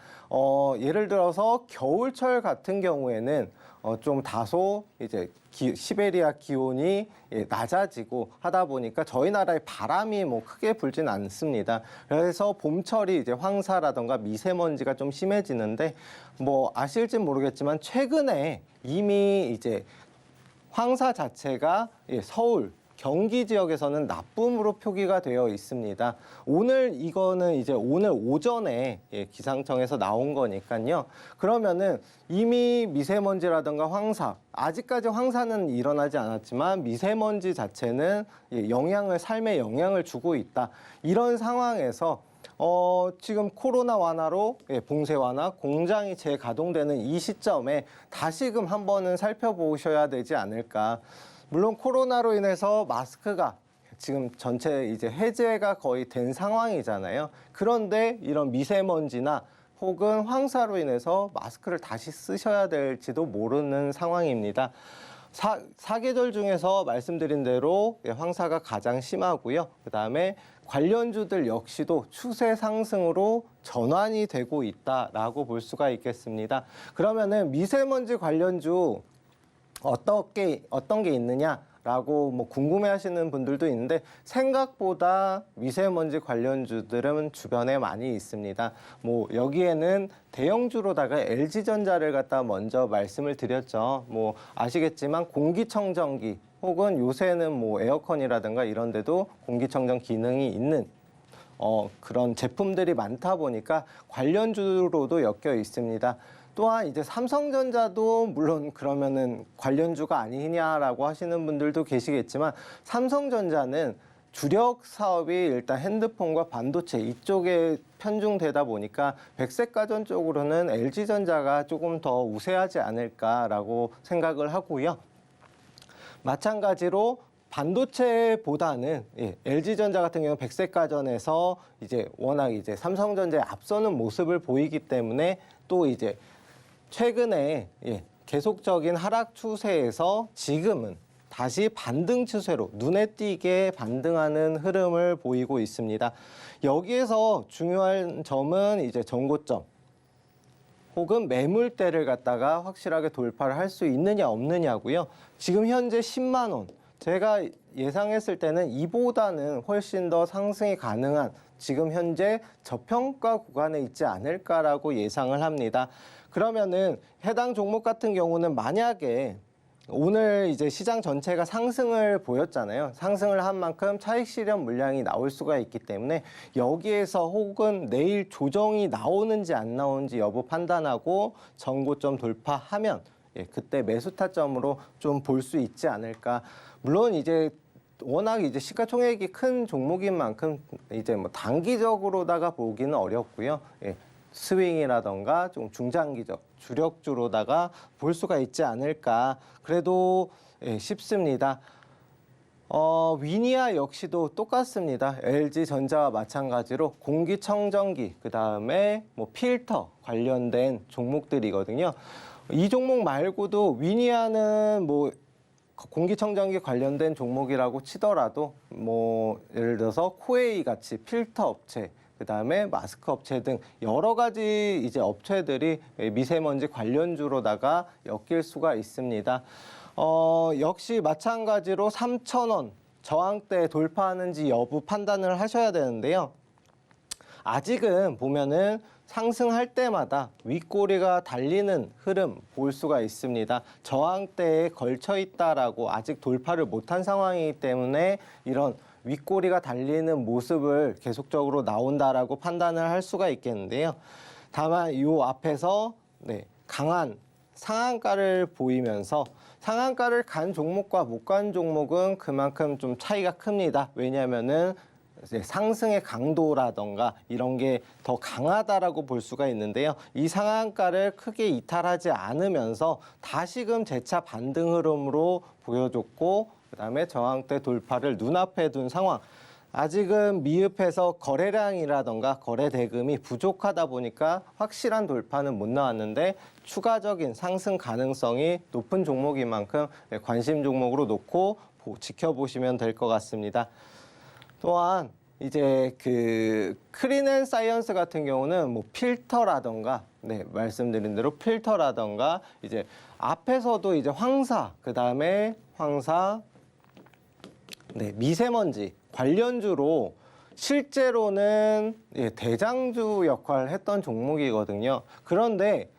예를 들어서 겨울철 같은 경우에는 좀 다소 이제 시베리아 기온이 낮아지고 하다 보니까 저희 나라에 바람이 크게 불진 않습니다. 그래서 봄철이 이제 황사라던가 미세먼지가 좀 심해지는데 아실진 모르겠지만 최근에 이미 이제 황사 자체가 서울, 경기 지역에서는 나쁨으로 표기가 되어 있습니다. 이거는 이제 오늘 오전에 기상청에서 나온 거니까요. 그러면은 이미 미세먼지라든가 황사, 아직까지 황사는 일어나지 않았지만 미세먼지 자체는 삶에 영향을 주고 있다. 이런 상황에서 지금 코로나 완화로 봉쇄 완화, 공장이 재가동되는 이 시점에 다시금 한번은 살펴보셔야 되지 않을까. 물론 코로나로 인해서 마스크가 지금 전체 이제 해제가 거의 된 상황이잖아요. 그런데 이런 미세먼지나 혹은 황사로 인해서 마스크를 다시 쓰셔야 될지도 모르는 상황입니다. 사계절 중에서 말씀드린 대로 황사가 가장 심하고요. 그다음에 관련주들 역시도 추세 상승으로 전환이 되고 있다라고 볼 수가 있겠습니다. 그러면은 미세먼지 관련주 어떤 게 있느냐라고 뭐 궁금해하시는 분들도 있는데 생각보다 미세먼지 관련주들은 주변에 많이 있습니다. 뭐 여기에는 대형주로다가 LG전자를 갖다 먼저 말씀을 드렸죠. 뭐 아시겠지만 공기청정기 혹은 요새는 뭐 에어컨이라든가 이런 데도 공기청정 기능이 있는 그런 제품들이 많다 보니까 관련주로도 엮여 있습니다. 또한 이제 삼성전자도 물론 그러면은 관련주가 아니냐라고 하시는 분들도 계시겠지만 삼성전자는 주력 사업이 일단 핸드폰과 반도체 이쪽에 편중되다 보니까 백색 가전 쪽으로는 LG전자가 조금 더 우세하지 않을까라고 생각을 하고요. 마찬가지로 반도체보다는 LG전자 같은 경우는 백색 가전에서 이제 워낙 이제 삼성전자에 앞서는 모습을 보이기 때문에 또 이제 최근에 계속적인 하락 추세에서 지금은 다시 반등 추세로 눈에 띄게 반등하는 흐름을 보이고 있습니다. 여기에서 중요한 점은 이제 전고점 혹은 매물대를 갖다가 확실하게 돌파를 할 수 있느냐 없느냐고요. 지금 현재 10만 원. 제가 예상했을 때는 이보다는 훨씬 더 상승이 가능한 지금 현재 저평가 구간에 있지 않을까라고 예상을 합니다. 그러면은 해당 종목 같은 경우는 만약에 오늘 이제 시장 전체가 상승을 보였잖아요. 상승을 한 만큼 차익 실현 물량이 나올 수가 있기 때문에 여기에서 혹은 내일 조정이 나오는지 안 나오는지 여부 판단하고 전고점 돌파하면 그때 매수 타점으로 좀 볼 수 있지 않을까. 물론 이제 워낙 이제 시가총액이 큰 종목인 만큼 이제 뭐 단기적으로다가 보기는 어렵고요. 스윙이라던가 좀 중장기적 주력주로다가 볼 수가 있지 않을까 그래도 싶습니다. 위니아 역시도 똑같습니다. LG전자와 마찬가지로 공기청정기 그다음에 뭐 필터 관련된 종목들이거든요. 이 종목 말고도 위니아는 뭐 공기청정기 관련된 종목이라고 치더라도 뭐 예를 들어서 코웨이 같이 필터 업체 그다음에 마스크 업체 등 여러 가지 이제 업체들이 미세먼지 관련주로다가 엮일 수가 있습니다. 역시 마찬가지로 3,000원 저항대 돌파하는지 여부 판단을 하셔야 되는데요. 아직은 보면은 상승할 때마다 윗꼬리가 달리는 흐름 볼 수가 있습니다. 저항대에 걸쳐 있다라고 아직 돌파를 못한 상황이기 때문에 이런 윗꼬리가 달리는 모습을 계속적으로 나온다라고 판단을 할 수가 있겠는데요. 다만 이 앞에서 강한 상한가를 보이면서 상한가를 간 종목과 못 간 종목은 그만큼 좀 차이가 큽니다. 왜냐하면은 상승의 강도라던가 이런 게 더 강하다라고 볼 수가 있는데요. 이 상한가를 크게 이탈하지 않으면서 다시금 재차 반등 흐름으로 보여줬고 그다음에 저항대 돌파를 눈앞에 둔 상황. 아직은 미흡해서 거래량이라던가 거래 대금이 부족하다 보니까 확실한 돌파는 못 나왔는데 추가적인 상승 가능성이 높은 종목인 만큼 관심 종목으로 놓고 지켜보시면 될 것 같습니다. 또한 이제 그 크린앤사이언스 같은 경우는 뭐 필터라던가 말씀드린 대로 필터라던가 이제 앞에서도 이제 황사 그다음에 미세먼지 관련주로 실제로는 대장주 역할을 했던 종목이거든요. 그런데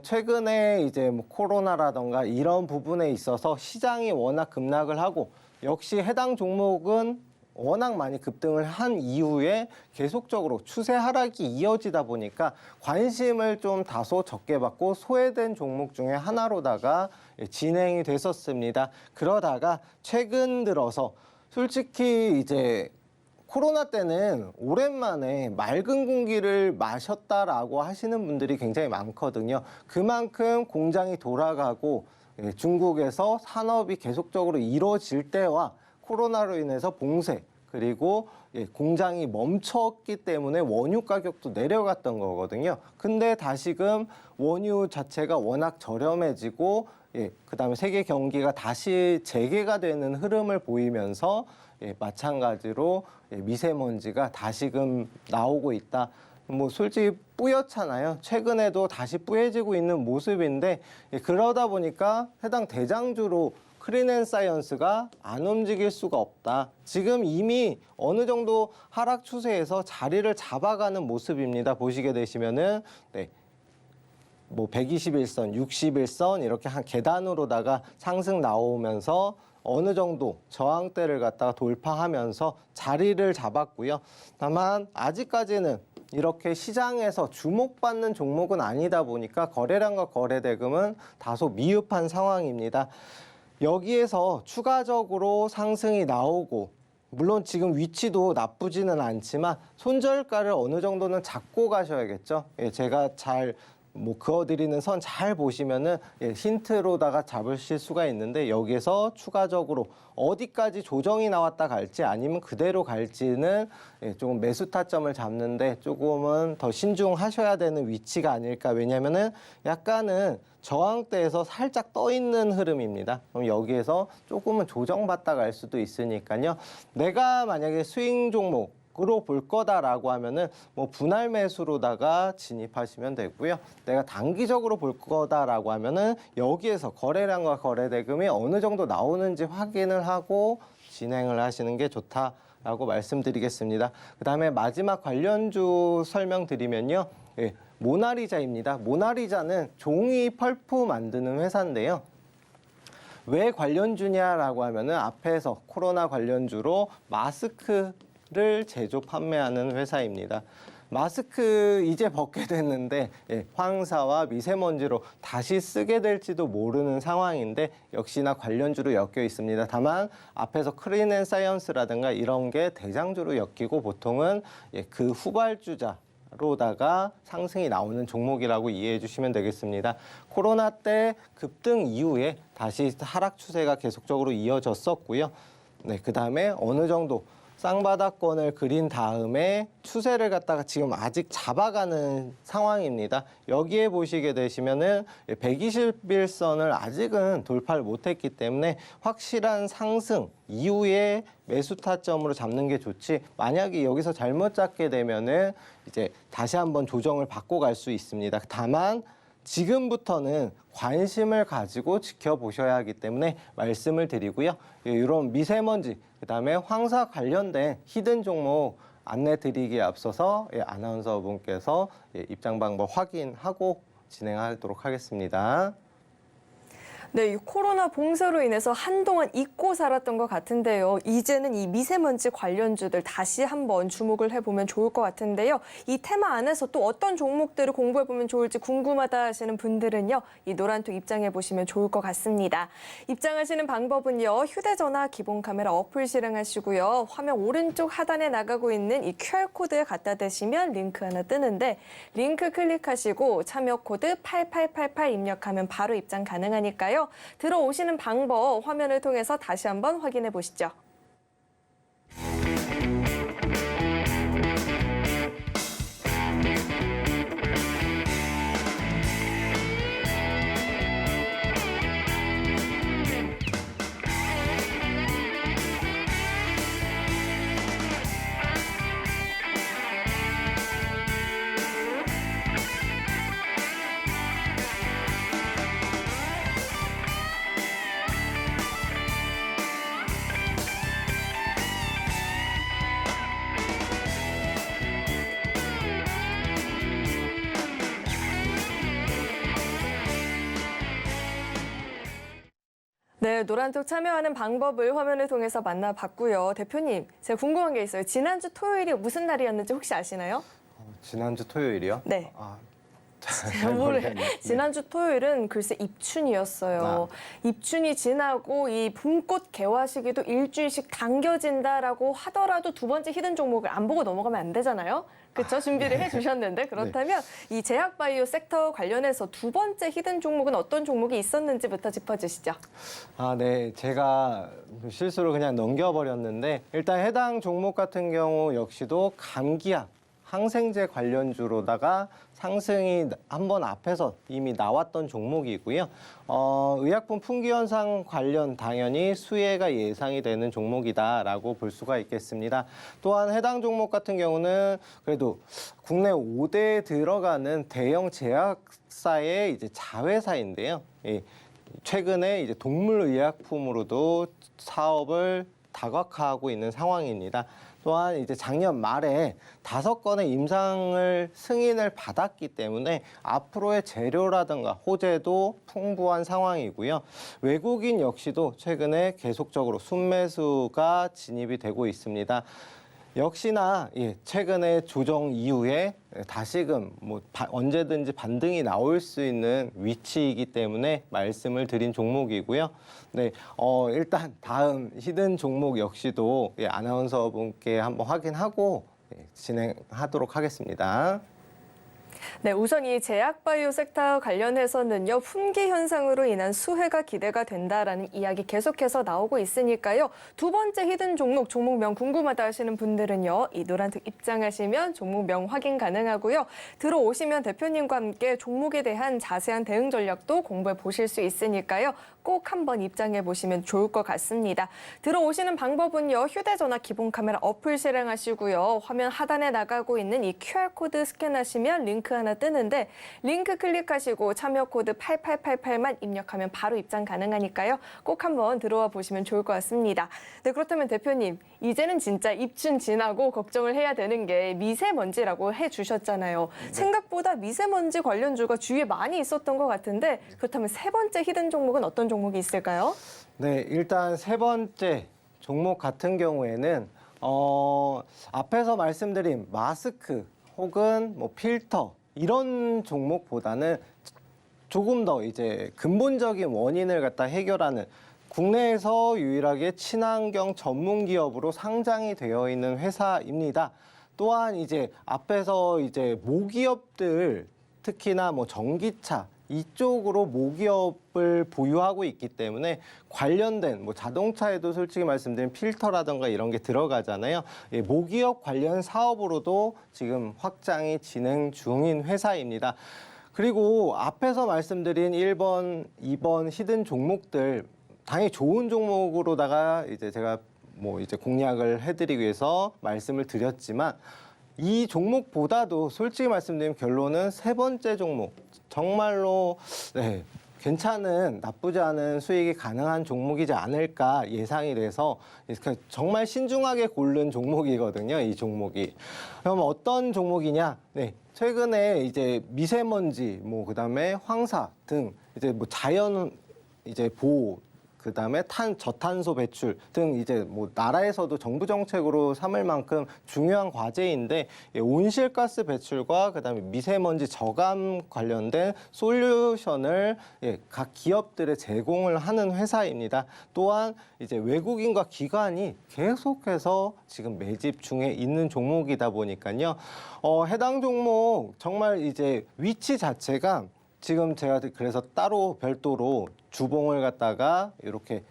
최근에 이제 뭐 코로나라던가 이런 부분에 있어서 시장이 워낙 급락을 하고 역시 해당 종목은 워낙 많이 급등을 한 이후에 계속적으로 추세 하락이 이어지다 보니까 관심을 좀 다소 적게 받고 소외된 종목 중에 하나로다가 진행이 됐었습니다. 그러다가 최근 들어서 솔직히 이제 코로나 때는 오랜만에 맑은 공기를 마셨다라고 하시는 분들이 굉장히 많거든요. 그만큼 공장이 돌아가고 중국에서 산업이 계속적으로 이루어질 때와 코로나로 인해서 봉쇄 그리고 공장이 멈췄기 때문에 원유 가격도 내려갔던 거거든요. 근데 다시금 원유 자체가 워낙 저렴해지고 그다음에 세계 경기가 다시 재개가 되는 흐름을 보이면서 마찬가지로 미세먼지가 다시금 나오고 있다. 뭐 솔직히 뿌옇잖아요. 최근에도 다시 뿌얘지고 있는 모습인데 그러다 보니까 해당 대장주로 크린앤사이언스가 안 움직일 수가 없다. 지금 이미 어느 정도 하락 추세에서 자리를 잡아가는 모습입니다. 보시게 되시면은 뭐 121선, 61선 이렇게 한 계단으로다가 상승 나오면서 어느 정도 저항대를 갖다가 돌파하면서 자리를 잡았고요. 다만 아직까지는 이렇게 시장에서 주목받는 종목은 아니다 보니까 거래량과 거래대금은 다소 미흡한 상황입니다. 여기에서 추가적으로 상승이 나오고 물론 지금 위치도 나쁘지는 않지만 손절가를 어느 정도는 잡고 가셔야겠죠. 제가 잘 그어드리는 선 잘 보시면은 힌트로다가 잡으실 수가 있는데 여기에서 추가적으로 어디까지 조정이 나왔다 갈지 아니면 그대로 갈지는 조금 매수 타점을 잡는데 조금은 더 신중하셔야 되는 위치가 아닐까. 왜냐면은 약간은 저항대에서 살짝 떠 있는 흐름입니다. 그럼 여기에서 조금은 조정받다 갈 수도 있으니까요. 내가 만약에 스윙 종목으로 볼 거다라고 하면은 뭐 분할 매수로다가 진입하시면 되고요. 내가 단기적으로 볼 거다라고 하면은 여기에서 거래량과 거래대금이 어느 정도 나오는지 확인을 하고 진행을 하시는 게 좋다라고 말씀드리겠습니다. 그다음에 마지막 관련주 설명드리면요. 모나리자입니다. 모나리자는 종이 펄프 만드는 회사인데요. 왜 관련주냐라고 하면은 앞에서 코로나 관련주로 마스크를 제조 판매하는 회사입니다. 마스크 이제 벗게 됐는데 황사와 미세먼지로 다시 쓰게 될지도 모르는 상황인데 역시나 관련주로 엮여 있습니다. 다만 앞에서 크린앤사이언스라든가 이런 게 대장주로 엮이고 보통은 그 후발주자 로다가 상승이 나오는 종목이라고 이해해 주시면 되겠습니다. 코로나 때 급등 이후에 다시 하락 추세가 계속적으로 이어졌었고요. 그다음에 어느 정도 쌍바닥권을 그린 다음에 추세를 갖다가 지금 아직 잡아가는 상황입니다. 여기에 보시게 되시면은 121선을 아직은 돌파를 못했기 때문에 확실한 상승 이후에 매수 타점으로 잡는 게 좋지. 만약에 여기서 잘못 잡게 되면은 이제 다시 한번 조정을 받고 갈 수 있습니다. 다만 지금부터는 관심을 가지고 지켜보셔야 하기 때문에 말씀을 드리고요. 이런 미세먼지, 그다음에 황사 관련된 히든 종목 안내 드리기에 앞서서 아나운서분께서 입장 방법 확인하고 진행하도록 하겠습니다. 네, 이 코로나 봉쇄로 인해서 한동안 잊고 살았던 것 같은데요. 이제는 이 미세먼지 관련주들 다시 한번 주목을 해보면 좋을 것 같은데요. 이 테마 안에서 또 어떤 종목들을 공부해보면 좋을지 궁금하다 하시는 분들은요. 이 노란톡 입장해보시면 좋을 것 같습니다. 입장하시는 방법은요. 휴대전화 기본 카메라 어플 실행하시고요. 화면 오른쪽 하단에 나가고 있는 이 QR코드에 갖다 대시면 링크 하나 뜨는데 링크 클릭하시고 참여 코드 8888 입력하면 바로 입장 가능하니까요. 들어오시는 방법 화면을 통해서 다시 한번 확인해 보시죠. 네, 노란톡 참여하는 방법을 화면을 통해서 만나봤고요. 대표님, 제가 궁금한 게 있어요. 지난주 토요일이 무슨 날이었는지 혹시 아시나요? 지난주 토요일이요? 네. 잘 모르 모르겠네요. 지난주 토요일은 글쎄 입춘이었어요. 입춘이 지나고 이 봄꽃 개화 시기도 일주일씩 당겨진다라고 하더라도 두 번째 히든 종목을 안 보고 넘어가면 안 되잖아요. 그렇죠? 준비를 해주셨는데 그렇다면 이 제약바이오 섹터 관련해서 두 번째 히든 종목은 어떤 종목이 있었는지부터 짚어주시죠. 네. 제가 실수로 그냥 넘겨버렸는데 일단 해당 종목 같은 경우 역시도 감기약, 항생제 관련주로다가 상승이 한 번 앞에서 이미 나왔던 종목이고요. 의약품 품귀 현상 관련 당연히 수혜가 예상이 되는 종목이다라고 볼 수가 있겠습니다. 또한 해당 종목 같은 경우는 그래도 국내 5대에 들어가는 대형 제약사의 이제 자회사인데요. 최근에 이제 동물의약품으로도 사업을 다각화하고 있는 상황입니다. 또한 이제 작년 말에 5건의 임상을 승인을 받았기 때문에 앞으로의 재료라든가 호재도 풍부한 상황이고요. 외국인 역시도 최근에 계속적으로 순매수가 진입이 되고 있습니다. 역시나 최근에 조정 이후에 다시금 언제든지 반등이 나올 수 있는 위치이기 때문에 말씀을 드린 종목이고요. 네, 일단 다음 히든 종목 역시도 아나운서분께 한번 확인하고 진행하도록 하겠습니다. 네, 우선 이 제약바이오 섹터 관련해서는요, 품귀 현상으로 인한 수혜가 기대가 된다라는 이야기 계속해서 나오고 있으니까요. 두 번째 히든 종목명 궁금하다 하시는 분들은요, 이 노란톡 입장하시면 종목명 확인 가능하고요. 들어오시면 대표님과 함께 종목에 대한 자세한 대응 전략도 공부해 보실 수 있으니까요. 꼭 한번 입장해 보시면 좋을 것 같습니다. 들어오시는 방법은요, 휴대전화 기본 카메라 어플 실행하시고요. 화면 하단에 나가고 있는 이 QR코드 스캔하시면 링크 하나 뜨는데 링크 클릭하시고 참여 코드 8888만 입력하면 바로 입장 가능하니까요. 꼭 한번 들어와 보시면 좋을 것 같습니다. 네, 그렇다면 대표님, 이제는 진짜 입춘 지나고 걱정을 해야 되는 게 미세먼지라고 해주셨잖아요. 생각보다 미세먼지 관련주가 주위에 많이 있었던 것 같은데 그렇다면 세 번째 히든 종목은 어떤 종목이 있을까요? 네, 일단 세 번째 종목 같은 경우에는 앞에서 말씀드린 마스크 혹은 필터 이런 종목보다는 조금 더 이제 근본적인 원인을 갖다 해결하는 국내에서 유일하게 친환경 전문 기업으로 상장이 되어 있는 회사입니다. 또한 이제 앞에서 이제 모기업들 특히나 전기차 이쪽으로 모기업을 보유하고 있기 때문에 관련된 자동차에도 솔직히 말씀드리면 필터라든가 이런 게 들어가잖아요. 모기업 관련 사업으로도 지금 확장이 진행 중인 회사입니다. 그리고 앞에서 말씀드린 1번, 2번 히든 종목들 당연히 좋은 종목으로다가 이제 제가 이제 공략을 해드리기 위해서 말씀을 드렸지만 이 종목보다도 솔직히 말씀드리면 결론은 세 번째 종목 정말로 괜찮은 나쁘지 않은 수익이 가능한 종목이지 않을까 예상이 돼서 정말 신중하게 고른 종목이거든요. 이 종목이. 그럼 어떤 종목이냐? 최근에 이제 미세먼지, 그다음에 황사 등 이제 자연 이제 보호 그다음에 저탄소 배출 등 이제 나라에서도 정부 정책으로 삼을 만큼 중요한 과제인데 온실가스 배출과 그다음에 미세먼지 저감 관련된 솔루션을 각 기업들에 제공을 하는 회사입니다. 또한 이제 외국인과 기관이 계속해서 지금 매집 중에 있는 종목이다 보니까요. 해당 종목 정말 이제 위치 자체가 지금 제가 그래서 따로 별도로 주봉을 갖다가 이렇게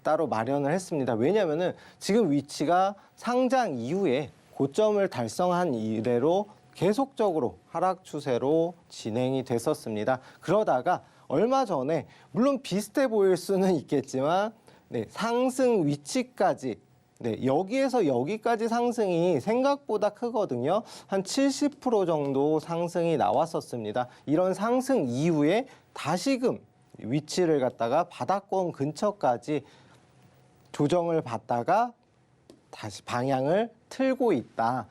따로 마련을 했습니다. 왜냐하면은 지금 위치가 상장 이후에 고점을 달성한 이래로 계속적으로 하락 추세로 진행이 됐었습니다. 그러다가 얼마 전에 물론 비슷해 보일 수는 있겠지만 상승 위치까지 여기에서 여기까지 상승이 생각보다 크거든요. 한 70% 정도 상승이 나왔었습니다. 이런 상승 이후에 다시금 위치를 갖다가 바닥권 근처까지 조정을 받다가 다시 방향을 틀고 있다.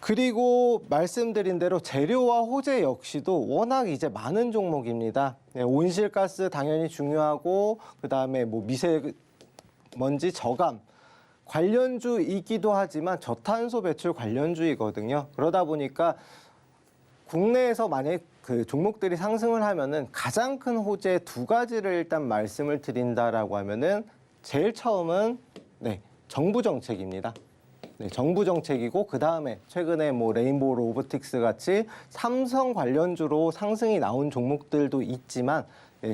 그리고 말씀드린 대로 재료와 호재 역시도 워낙 이제 많은 종목입니다. 네, 온실가스 당연히 중요하고 그다음에 뭐 미세먼지 저감 관련주이기도 하지만 저탄소 배출 관련주이거든요. 그러다 보니까 국내에서 만약 그 종목들이 상승을 하면은 가장 큰 호재 두 가지를 일단 말씀을 드린다라고 하면은 제일 처음은 정부 정책입니다. 네, 정부 정책이고 그 다음에 최근에 뭐 레인보우 로보틱스 같이 삼성 관련주로 상승이 나온 종목들도 있지만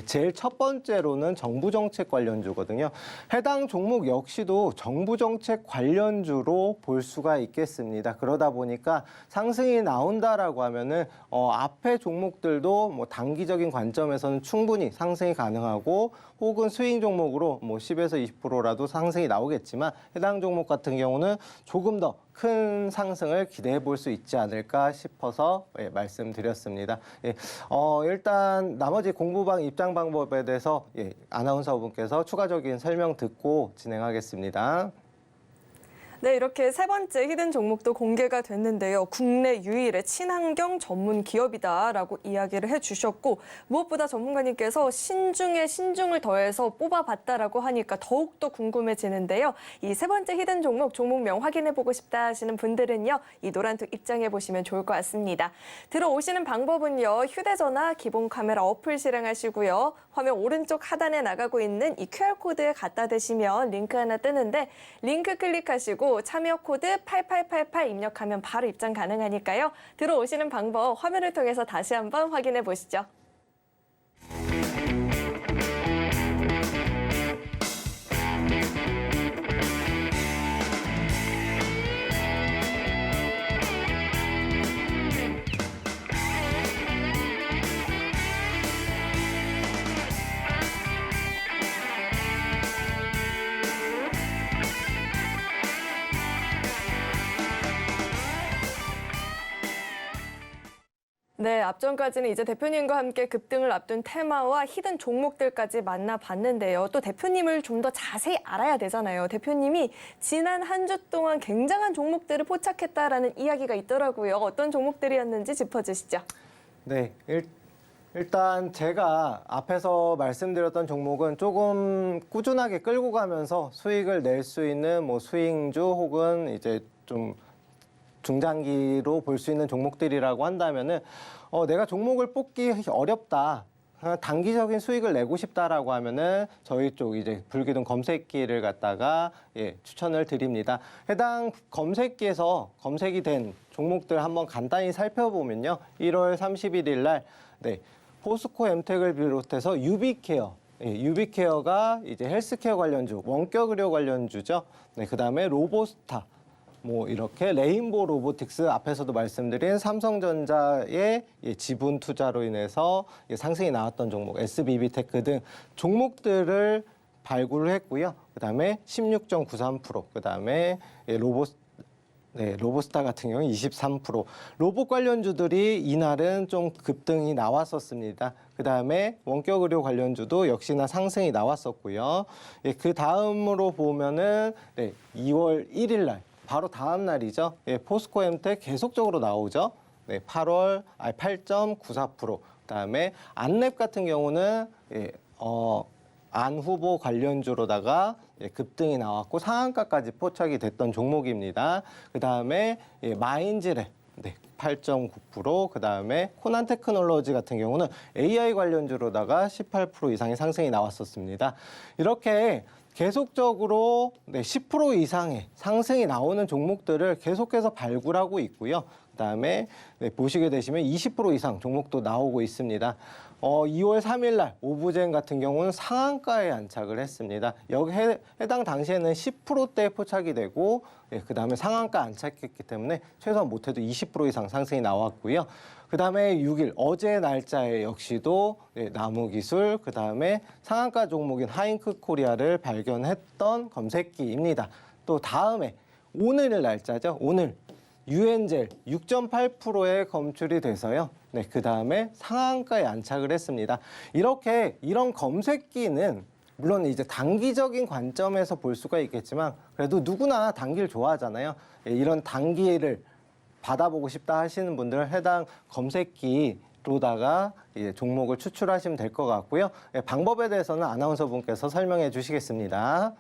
제일 첫 번째로는 정부 정책 관련주거든요. 해당 종목 역시도 정부 정책 관련주로 볼 수가 있겠습니다. 그러다 보니까 상승이 나온다라고 하면은 앞에 종목들도 뭐 단기적인 관점에서는 충분히 상승이 가능하고 혹은 스윙 종목으로 뭐 10에서 20%라도 상승이 나오겠지만 해당 종목 같은 경우는 조금 더 큰 상승을 기대해 볼 수 있지 않을까 싶어서 말씀드렸습니다. 일단 나머지 공부방 입장 방법에 대해서 아나운서분께서 추가적인 설명 듣고 진행하겠습니다. 네, 이렇게 세 번째 히든 종목도 공개가 됐는데요. 국내 유일의 친환경 전문 기업이다라고 이야기를 해주셨고 무엇보다 전문가님께서 신중에 신중을 더해서 뽑아봤다라고 하니까 더욱더 궁금해지는데요. 이 세 번째 히든 종목명 확인해보고 싶다 하시는 분들은요. 이 노란톡 입장해보시면 좋을 것 같습니다. 들어오시는 방법은요. 휴대전화 기본 카메라 어플 실행하시고요. 화면 오른쪽 하단에 나가고 있는 이 QR코드에 갖다 대시면 링크 하나 뜨는데 링크 클릭하시고 참여 코드 8888 입력하면 바로 입장 가능하니까요. 들어오시는 방법 화면을 통해서 다시 한번 확인해 보시죠. 네, 앞전까지는 이제 대표님과 함께 급등을 앞둔 테마와 히든 종목들까지 만나봤는데요. 또 대표님을 좀 더 자세히 알아야 되잖아요. 대표님이 지난 한 주 동안 굉장한 종목들을 포착했다라는 이야기가 있더라고요. 어떤 종목들이었는지 짚어주시죠. 네, 일단 제가 앞에서 말씀드렸던 종목은 조금 꾸준하게 끌고 가면서 수익을 낼 수 있는 뭐 수익주 혹은 이제 좀 중장기로 볼 수 있는 종목들이라고 한다면은 내가 종목을 뽑기 어렵다. 단기적인 수익을 내고 싶다라고 하면은 저희 쪽 이제 불기둥 검색기를 갖다가 추천을 드립니다. 해당 검색기에서 검색이 된 종목들 한번 간단히 살펴보면요. 1월 31일 날 포스코 엠텍을 비롯해서 유비케어 유비케어가 이제 헬스케어 관련주, 원격 의료 관련주죠. 그다음에 로보스타 뭐 이렇게 레인보우 로보틱스 앞에서도 말씀드린 삼성전자의 지분 투자로 인해서 상승이 나왔던 종목 SBB테크 등 종목들을 발굴을 했고요. 그다음에 16.93%, 그다음에 로보스타 같은 경우는 23%. 로봇 관련주들이 이날은 좀 급등이 나왔었습니다. 그다음에 원격 의료 관련주도 역시나 상승이 나왔었고요. 그 다음으로 보면은 2월 1일 날 바로 다음 날이죠. 포스코 엠텍 계속적으로 나오죠. 8.94%. 그다음에 안랩 같은 경우는 안 후보 관련주로다가 급등이 나왔고 상한가까지 포착이 됐던 종목입니다. 그다음에 마인즈랩 8.9%, 그다음에 코난 테크놀로지 같은 경우는 AI 관련주로다가 18% 이상의 상승이 나왔었습니다. 이렇게 계속적으로 10% 이상의 상승이 나오는 종목들을 계속해서 발굴하고 있고요. 그다음에 보시게 되시면 20% 이상 종목도 나오고 있습니다. 2월 3일 날 오브젠 같은 경우는 상한가에 안착을 했습니다. 여기 해당 당시에는 10%대 포착이 되고 그다음에 상한가 안착했기 때문에 최소한 못해도 20% 이상 상승이 나왔고요. 그다음에 6일 어제 날짜에 역시도 나무기술 그다음에 상한가 종목인 하잉크 코리아를 발견했던 검색기입니다. 또 다음에 오늘 날짜죠. 오늘 유엔젤 6.8%에 검출이 돼서요. 그다음에 상한가에 안착을 했습니다. 이런 검색기는 물론 이제 단기적인 관점에서 볼 수가 있겠지만 그래도 누구나 단기를 좋아하잖아요. 이런 단기를 받아보고 싶다 하시는 분들은 해당 검색기로다가 종목을 추출하시면 될 것 같고요. 방법에 대해서는 아나운서분께서 설명해 주시겠습니다.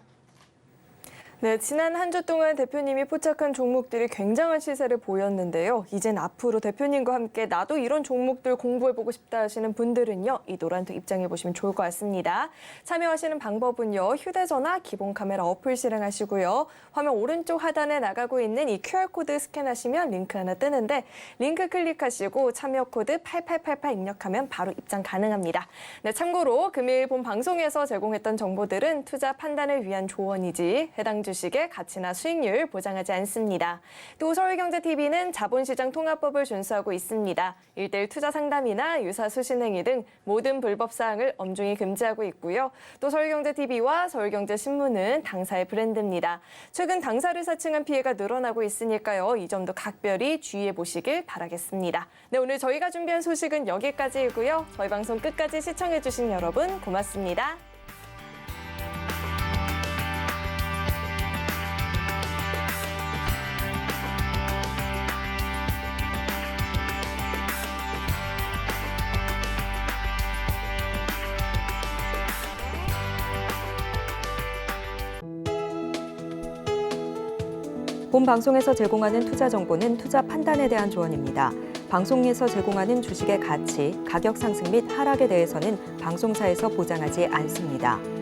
네, 지난 한 주 동안 대표님이 포착한 종목들이 굉장한 시세를 보였는데요. 이젠 앞으로 대표님과 함께 나도 이런 종목들 공부해보고 싶다 하시는 분들은요, 이 노란톡 입장해보시면 좋을 것 같습니다. 참여하시는 방법은요, 휴대전화 기본 카메라 어플 실행하시고요. 화면 오른쪽 하단에 나가고 있는 이 QR코드 스캔하시면 링크 하나 뜨는데 링크 클릭하시고 참여 코드 8888 입력하면 바로 입장 가능합니다. 네, 참고로 금일 본 방송에서 제공했던 정보들은 투자 판단을 위한 조언이지 해당 주식의 가치나 수익률 보장하지 않습니다. 또 서울경제TV는 자본시장 통합법을 준수하고 있습니다. 1:1 투자 상담이나 유사 수신행위 등 모든 불법 사항을 엄중히 금지하고 있고요. 또 서울경제TV와 서울경제신문은 당사의 브랜드입니다. 최근 당사를 사칭한 피해가 늘어나고 있으니까요. 이 점도 각별히 주의해 보시길 바라겠습니다. 네, 오늘 저희가 준비한 소식은 여기까지이고요. 저희 방송 끝까지 시청해 주신 여러분 고맙습니다. 본 방송에서 제공하는 투자 정보는 투자 판단에 대한 조언입니다. 방송에서 제공하는 주식의 가치, 가격 상승 및 하락에 대해서는 방송사에서 보장하지 않습니다.